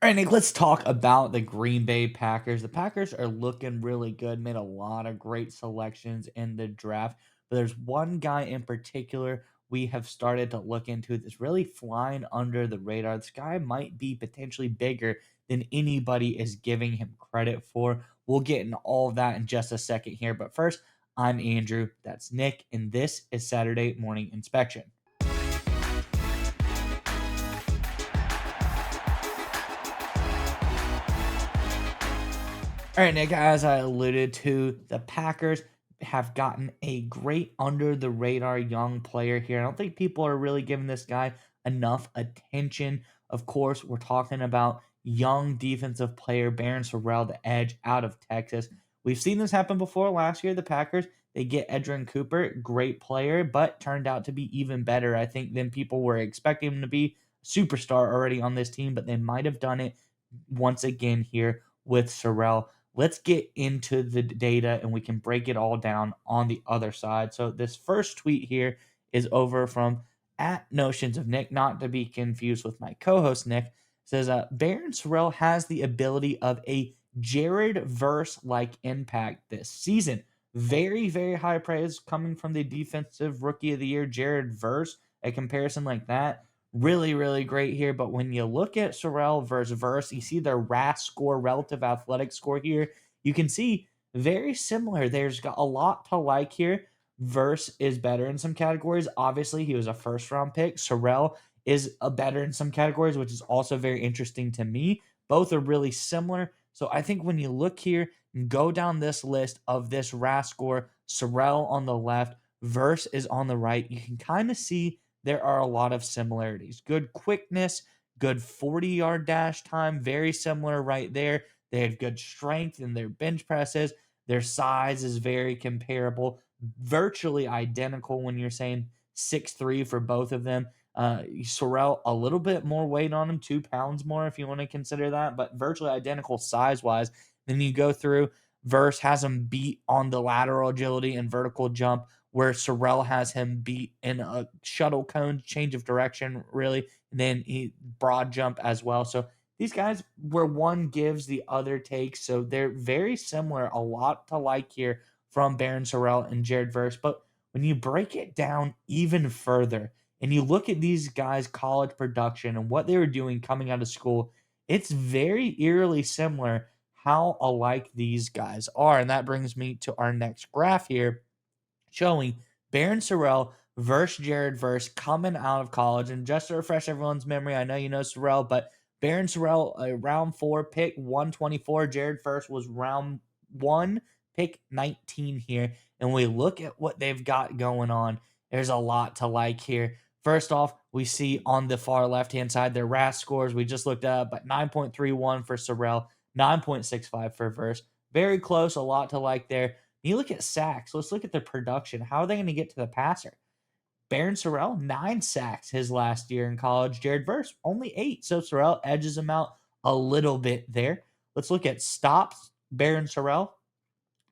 All right, Nick, let's talk about the Green Bay Packers. The Packers are looking really good, made a lot of great selections in the draft. But there's one guy in particular we have started to look into that's really flying under the radar. This guy might be potentially bigger than anybody is giving him credit for. We'll get into all of that in just a second here. But first, I'm Andrew. That's Nick. And this is Saturday Morning Inspection. All right, Nick, as I alluded to, the Packers have gotten a great under the radar young player here. I don't think people are really giving this guy enough attention. Of course, we're talking about young defensive player Baron Serell, the edge out of Texas. We've seen this happen before. Last year, the Packers, they get Edrin Cooper, great player, but turned out to be even better, I think, than people were expecting him to be. Superstar already on this team, but they might have done it once again here with Serell. Let's get into the data and we can break it all down on the other side. So this first tweet here is over from at Notions of Nick, not to be confused with my co-host Nick. Says Baron Sorrell has the ability of a Jared Verse like impact this season. Very, very high praise coming from the defensive rookie of the year, Jared Verse. A comparison like that really, really great here. But when you look at Sorrell versus Verse, you see their RAS score, relative athletic score here. You can see very similar. There's got a lot to like here. Verse is better in some categories. Obviously, he was a first round pick. Sorrell is a better in some categories, which is also very interesting to me. Both are really similar. So I think when you look here and go down this list of this RAS score, Sorrell on the left, Verse is on the right, you can kind of see there are a lot of similarities. Good quickness, good 40-yard dash time, very similar right there. They have good strength in their bench presses. Their size is very comparable, virtually identical when you're saying 6'3" for both of them. Sorrell, a little bit more weight on him, 2 pounds more if you want to consider that, but virtually identical size wise. Then you go through, Verse has him beat on the lateral agility and vertical jump, where Serell has him beat in a shuttle cone change of direction, really, and then he broad jump as well. So these guys, where one gives, the other takes. So they're very similar, a lot to like here from Baron Serell and Jared Verse. But when you break it down even further and you look at these guys' college production and what they were doing coming out of school, it's very eerily similar how alike these guys are. And that brings me to our next graph here showing Baron Sorrell versus Jared Verse coming out of college. And just to refresh everyone's memory, I know you know Sorrell, but Baron Sorrell, round four, pick 124. Jared Verse was round one, pick 19 here. And we look at what they've got going on. There's a lot to like here. First off, we see on the far left hand side their RAS scores. We just looked up, but 9.31 for Sorrell, 9.65 for Verse. Very close, a lot to like there. You look at sacks. Let's look at the production. How are they going to get to the passer? Baron Sorrell, 9 sacks his last year in college. Jared Verse, only 8. So Sorrell edges him out a little bit there. Let's look at stops. Baron Sorrell,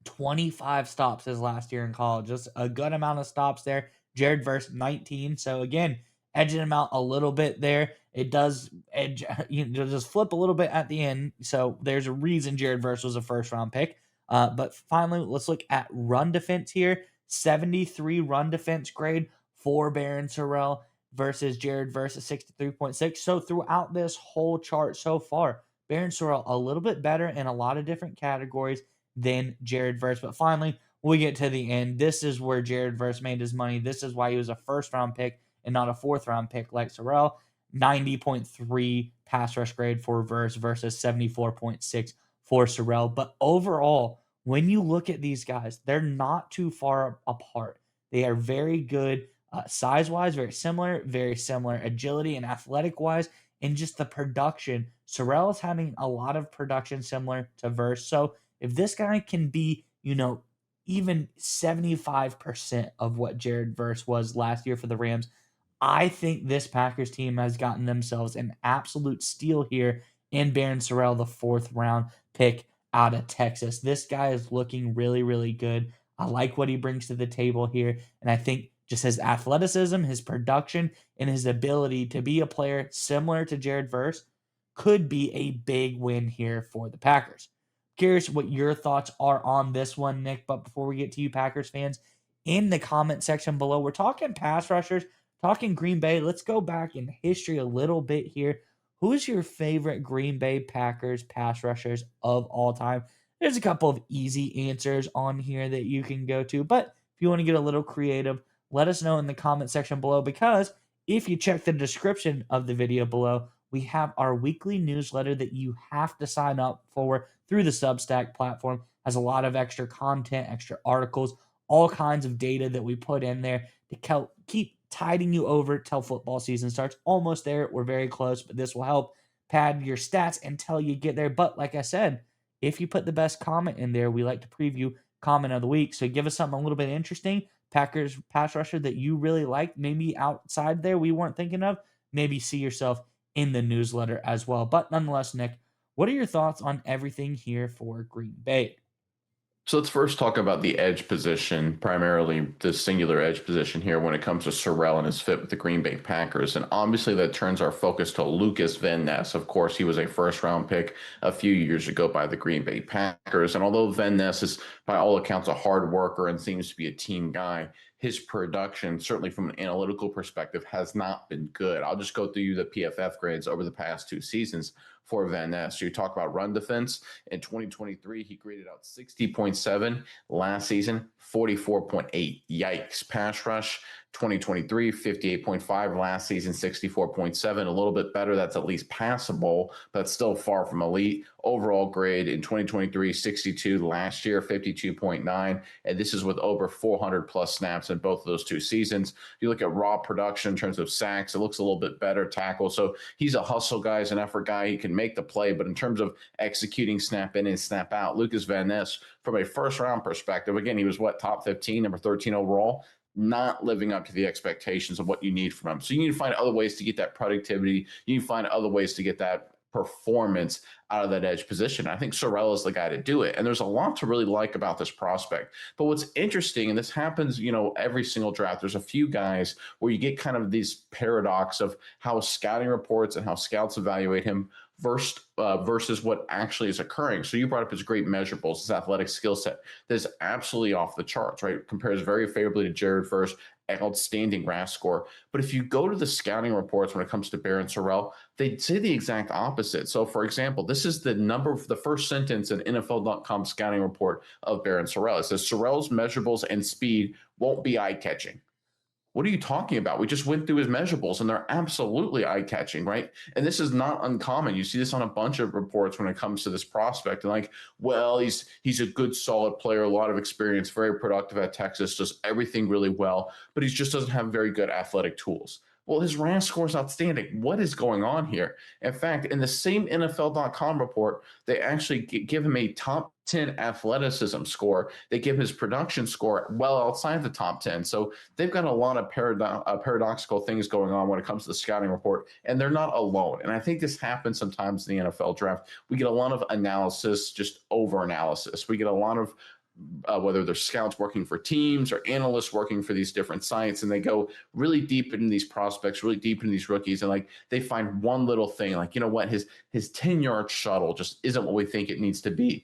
25 stops his last year in college. Just a good amount of stops there. Jared Verse, 19. So again, edging him out a little bit there. It does edge, just flip a little bit at the end. So there's a reason Jared Verse was a first round pick. But finally, let's look at run defense here. 73 run defense grade for Baron Sorrell versus Jared Verse at 63.6. So throughout this whole chart so far, Baron Sorrell a little bit better in a lot of different categories than Jared Verse. But finally, we get to the end. This is where Jared Verse made his money. This is why he was a first round pick and not a fourth round pick like Sorrell. 90.3 pass rush grade for Verse versus 74.6 for Serell. But overall, when you look at these guys, they're not too far apart. They are very good size wise, very similar agility and athletic wise, and just the production. Serrell is having a lot of production similar to Verse. So if this guy can be, even 75% of what Jared Verse was last year for the Rams, I think this Packers team has gotten themselves an absolute steal here in Baron Sorrell, the fourth round pick out of Texas. This guy is looking really, really good. I like what he brings to the table here. And I think just his athleticism, his production, and his ability to be a player similar to Jared Verse, could be a big win here for the Packers. Curious what your thoughts are on this one, Nick. But before we get to you, Packers fans, in the comment section below, we're talking pass rushers, talking Green Bay. Let's go back in history a little bit here. Who's your favorite Green Bay Packers pass rushers of all time? There's a couple of easy answers on here that you can go to, but if you want to get a little creative, let us know in the comment section below, because if you check the description of the video below, we have our weekly newsletter that you have to sign up for through the Substack platform. Has a lot of extra content, extra articles, all kinds of data that we put in there to keep tiding you over till football season starts. Almost there. We're very close, but this will help pad your stats until you get there. But like I said, if you put the best comment in there, we like to preview comment of the week. So give us something a little bit interesting. Packers pass rusher that you really liked, maybe outside there we weren't thinking of. Maybe see yourself in the newsletter as well. But nonetheless, Nick, what are your thoughts on everything here for Green Bay? So let's first talk about the edge position, primarily the singular edge position here when it comes to Serell and his fit with the Green Bay Packers. And obviously that turns our focus to Lucas Van Ness. Of course, he was a first round pick a few years ago by the Green Bay Packers. And although Van Ness is by all accounts a hard worker and seems to be a team guy, his production, certainly from an analytical perspective, has not been good. I'll just go through the PFF grades over the past 2 seasons for Van Ness. You talk about run defense. In 2023, he graded out 60.7. Last season, 44.8. Yikes. Pass rush, 2023, 58.5. Last season, 64.7. A little bit better. That's at least passable, but still far from elite. Overall grade in 2023, 62. Last year, 52.9. And this is with over 400 plus snaps in both of those 2 seasons. You look at raw production in terms of sacks, it looks a little bit better. Tackle. So he's a hustle guy, he's an effort guy. He can make the play, but in terms of executing snap in and snap out, Lucas Van Ness, from a first round perspective, again, he was top 15, number 13 overall, not living up to the expectations of what you need from him. So you need to find other ways to get that productivity. You need to find other ways to get that performance out of that edge position. I think Serell is the guy to do it. And there's a lot to really like about this prospect. But what's interesting, and this happens, every single draft, there's a few guys where you get kind of this paradox of how scouting reports and how scouts evaluate him versus what actually is occurring. So you brought up his great measurables, his athletic skill set that is absolutely off the charts, right? Compares very favorably to Jared Verse, outstanding RAS score. But if you go to the scouting reports when it comes to Barron Serell, they say the exact opposite. So, for example, this is the first sentence in NFL.com scouting report of Barron Serell. It says Serell's measurables and speed won't be eye-catching. What are you talking about? We just went through his measurables and they're absolutely eye-catching, right? And this is not uncommon. You see this on a bunch of reports when it comes to this prospect. And well, he's a good, solid player, a lot of experience, very productive at Texas, does everything really well, but he just doesn't have very good athletic tools. Well, his RAS score is outstanding. What is going on here? In fact, in the same NFL.com report, they actually give him a top 10 athleticism score. They give his production score well outside the top 10. So they've got a lot of paradoxical things going on when it comes to the scouting report, and they're not alone. And I think this happens sometimes in the NFL draft. We get a lot of analysis, just over analysis. We get a lot of whether they're scouts working for teams or analysts working for these different sites, and they go really deep into these prospects, really deep into these rookies, and they find one little thing, what, his 10-yard shuttle just isn't what we think it needs to be.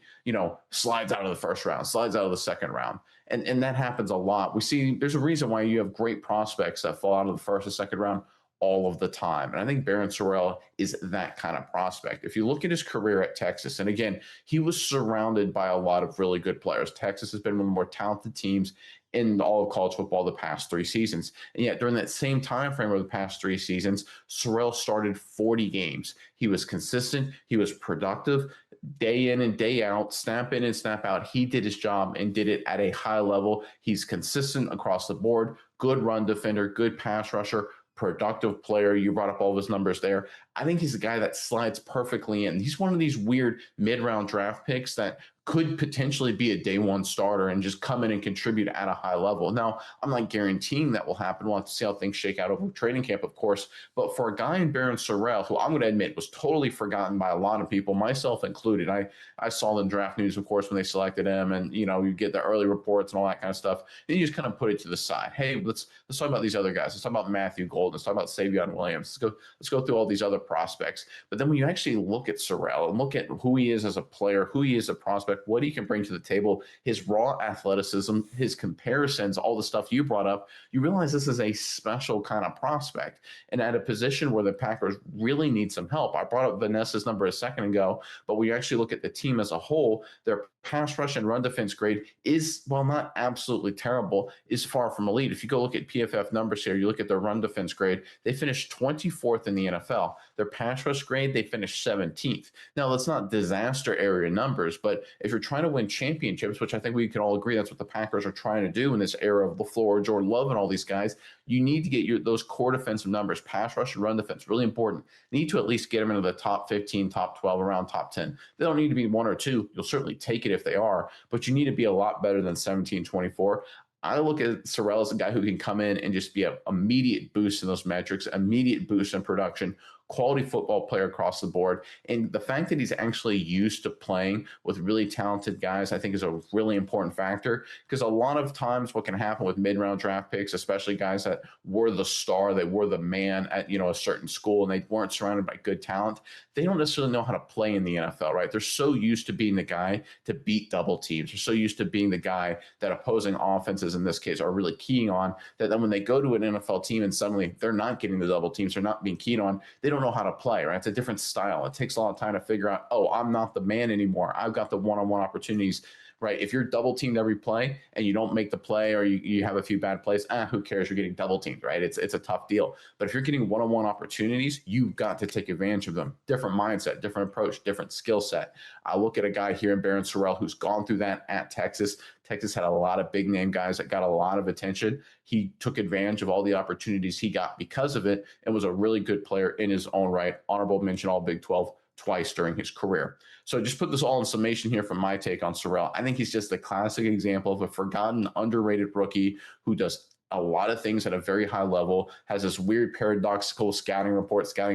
Slides out of the first round, slides out of the second round. And that happens a lot. We see there's a reason why you have great prospects that fall out of the first and second round all of the time. And I think Barron Serell is that kind of prospect. If you look at his career at Texas, and again, he was surrounded by a lot of really good players. Texas has been one of the more talented teams in all of college football the past 3 seasons. And yet during that same time frame of the past 3 seasons, Serell started 40 games. He was consistent. He was productive day in and day out, snap in and snap out. He did his job and did it at a high level. He's consistent across the board, good run defender, good pass rusher, productive player. You brought up all of his numbers there. I think he's a guy that slides perfectly in. He's one of these weird mid-round draft picks that could potentially be a day one starter and just come in and contribute at a high level. Now, I'm not guaranteeing that will happen. We'll have to see how things shake out over training camp, of course. But for a guy in Barron Serell, who I'm going to admit was totally forgotten by a lot of people, myself included. I saw the draft news, of course, when they selected him, and you get the early reports and all that kind of stuff. And you just kind of put it to the side. Hey, let's talk about these other guys. Let's talk about Matthew Golden. Let's talk about Savion Williams. Let's go through all these other prospects. But then when you actually look at Serell and look at who he is as a player, who he is as a prospect, what he can bring to the table, his raw athleticism, his comparisons, all the stuff you brought up, you realize this is a special kind of prospect. And at a position where the Packers really need some help. I brought up Vanessa's number a second ago, but when you actually look at the team as a whole, their pass rush and run defense grade is, while not absolutely terrible, is far from elite. If you go look at PFF numbers here, you look at their run defense grade, they finished 24th in the NFL. Their pass rush grade, they finished 17th. Now, that's not disaster area numbers, but if you're trying to win championships, which I think we can all agree that's what the Packers are trying to do in this era of LaFleur, Jordan Love, and all these guys, you need to get those core defensive numbers, pass rush and run defense, really important. You need to at least get them into the top 15, top 12, around top 10. They don't need to be one or two. You'll certainly take it if they are, but you need to be a lot better than 17-24. I look at Serell as a guy who can come in and just be an immediate boost in those metrics, immediate boost in production, quality football player across the board. And the fact that he's actually used to playing with really talented guys, I think is a really important factor, because a lot of times what can happen with mid-round draft picks, especially guys that were the star, they were the man at, a certain school, and they weren't surrounded by good talent, they don't necessarily know how to play in the NFL, right? They're so used to being the guy to beat double teams. They're so used to being the guy that opposing offenses in this case are really keying on, that then when they go to an NFL team and suddenly they're not getting the double teams, they're not being keyed on, they don't know how to play, right? It's a different style. It takes a lot of time to figure out, oh, I'm not the man anymore. I've got the one-on-one opportunities, right? If you're double teamed every play and you don't make the play, or you have a few bad plays, who cares? You're getting double teamed, right? It's a tough deal. But if you're getting one-on-one opportunities, you've got to take advantage of them. Different mindset, different approach, different skill set. I look at a guy here in Barron Serell who's gone through that at Texas. Texas had a lot of big name guys that got a lot of attention. He took advantage of all the opportunities he got because of it, and was a really good player in his own right. Honorable mention All Big 12 twice during his career. So just put this all in summation here from my take on Serell. I think he's just a classic example of a forgotten, underrated rookie who does a lot of things at a very high level, has this weird paradoxical scouting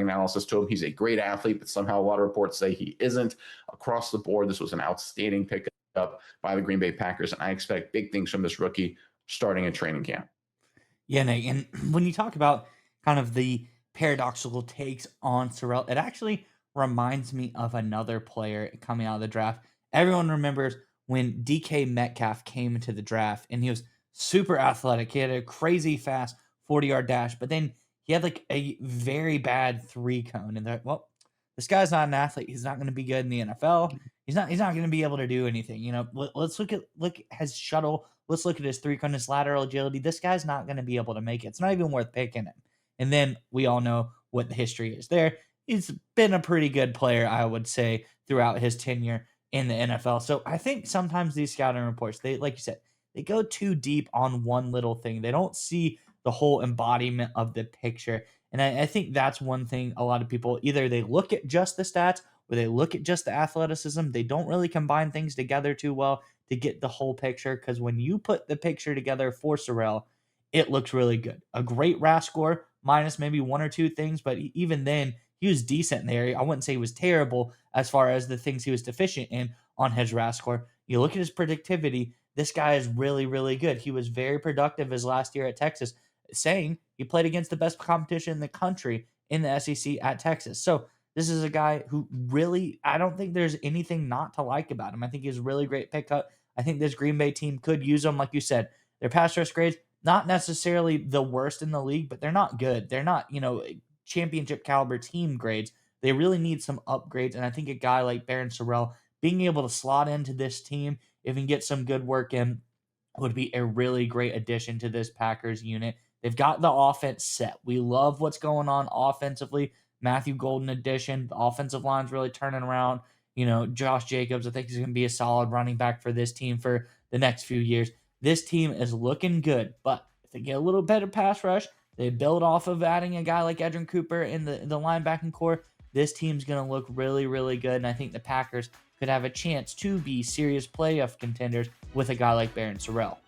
analysis to him. He's a great athlete, but somehow a lot of reports say he isn't. Across the board, this was an outstanding pickup by the Green Bay Packers, and I expect big things from this rookie starting in training camp. Yeah, Nate. And when you talk about kind of the paradoxical takes on Sorrell, it actually reminds me of another player coming out of the draft. Everyone remembers when DK Metcalf came into the draft and he was super athletic. He had a crazy fast 40-yard dash, but then he had like a very bad three cone. And they're like, well, this guy's not an athlete. He's not going to be good in the NFL. He's not going to be able to do anything. Let's look at his shuttle. Let's look at his three cone, his lateral agility. This guy's not going to be able to make it. It's not even worth picking him. And then we all know what the history is there. He's been a pretty good player, I would say, throughout his tenure in the NFL. So I think sometimes these scouting reports, they, like you said, they go too deep on one little thing. They don't see the whole embodiment of the picture. And I think that's one thing a lot of people, either they look at just the stats or they look at just the athleticism. They don't really combine things together too well to get the whole picture. Because when you put the picture together for Sorrell, it looks really good. A great RAS score, minus maybe one or two things, but even then, he was decent there. I wouldn't say he was terrible as far as the things he was deficient in on his RAS score. You look at his productivity, this guy is really, really good. He was very productive his last year at Texas, saying he played against the best competition in the country in the SEC at Texas. So this is a guy who really, I don't think there's anything not to like about him. I think he's a really great pickup. I think this Green Bay team could use him, like you said. Their pass rush grades, not necessarily the worst in the league, but they're not good. They're not, championship caliber team grades. They really need some upgrades. And I think a guy like Barron Sorrell being able to slot into this team, if he can get some good work in, would be a really great addition to this Packers unit. They've got the offense set. We love what's going on offensively. Matthew Golden addition. The offensive line's really turning around. Josh Jacobs, I think he's going to be a solid running back for this team for the next few years. This team is looking good, but if they get a little better pass rush, they build off of adding a guy like Edrin Cooper in the linebacking core. This team's going to look really, really good, and I think the Packers could have a chance to be serious playoff contenders with a guy like Barron Sorrell.